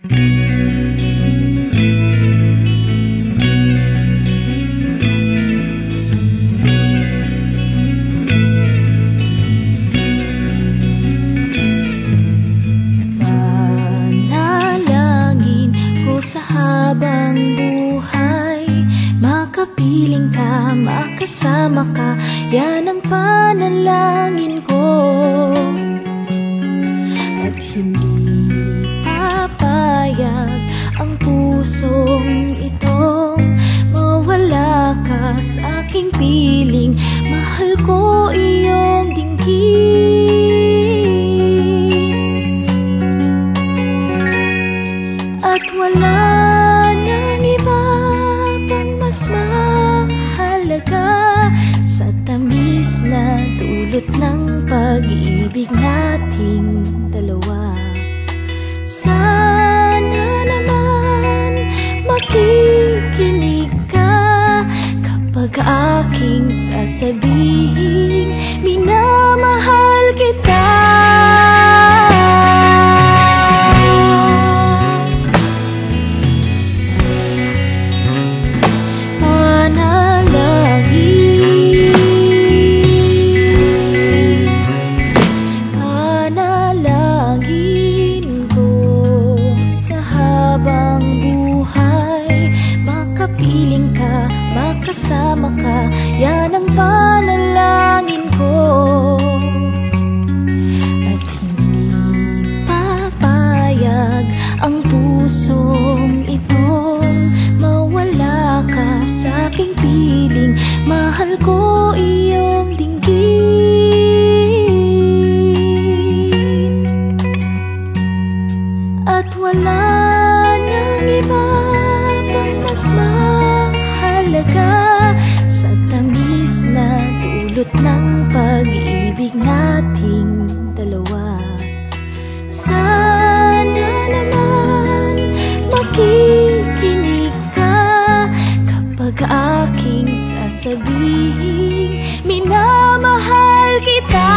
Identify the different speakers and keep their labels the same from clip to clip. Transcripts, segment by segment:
Speaker 1: Panalangin ko sa habang buhay, makapiling ka, makasama ka, yan ang panalangin ko. At hindi papayag ang pusong itong mawala ka sa aking piling. Mahal ko iyong dinggin, at wala nang iba pang mas mahalaga sa tamis na dulot ng pag-ibig nating dalawa. Sana naman makikinig ka kapag aking sasabihin minamahal kita. Panalangin ko sa habang buhay, makapiling ka, makasama ka, yan ang panalangin ko. At hindi papayag ang pusong itong mawala ka sa aking piling. Mahal ko iyong dinggin, at wala nang iba pang mas mahalaga sa tamis na dulot ng pag-ibig nating dalawa. Sana naman makikinig ka kapag aking sasabihin minamahal kita.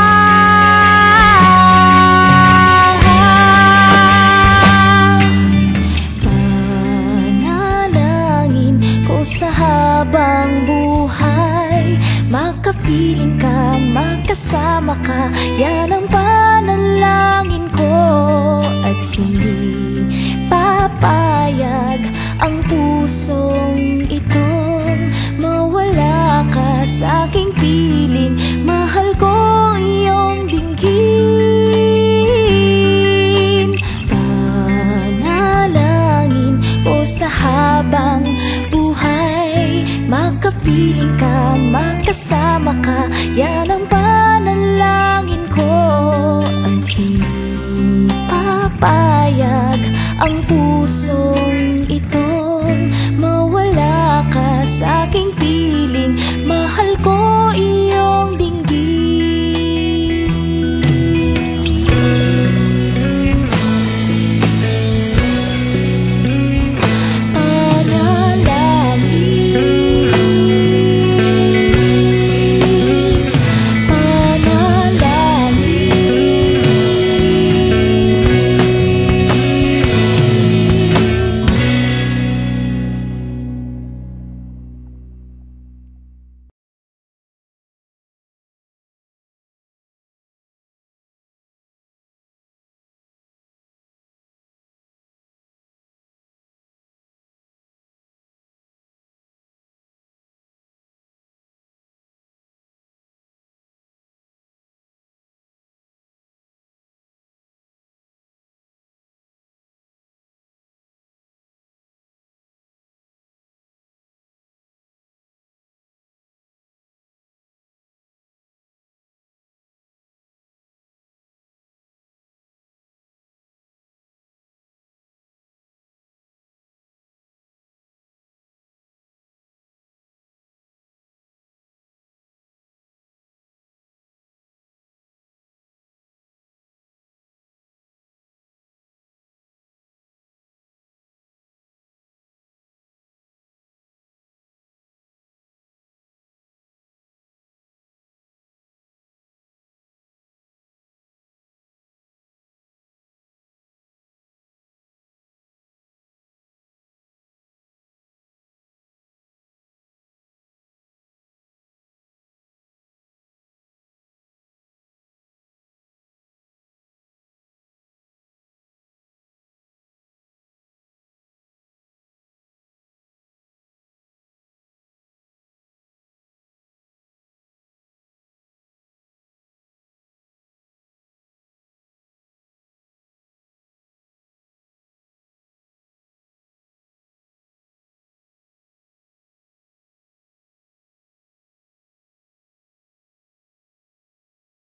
Speaker 1: Panalangin ko sa habang buhay, makapiling ka, makasama ka, yan ang panalangin ko. At hindi papayag ang pusong itong mawala ka sa aking piling. Mahal ko iyong dinggin, panalangin ko sa habang buhay, makapiling ka, makasama ka, yan ang panalangin ko. At hindi papayag ang puso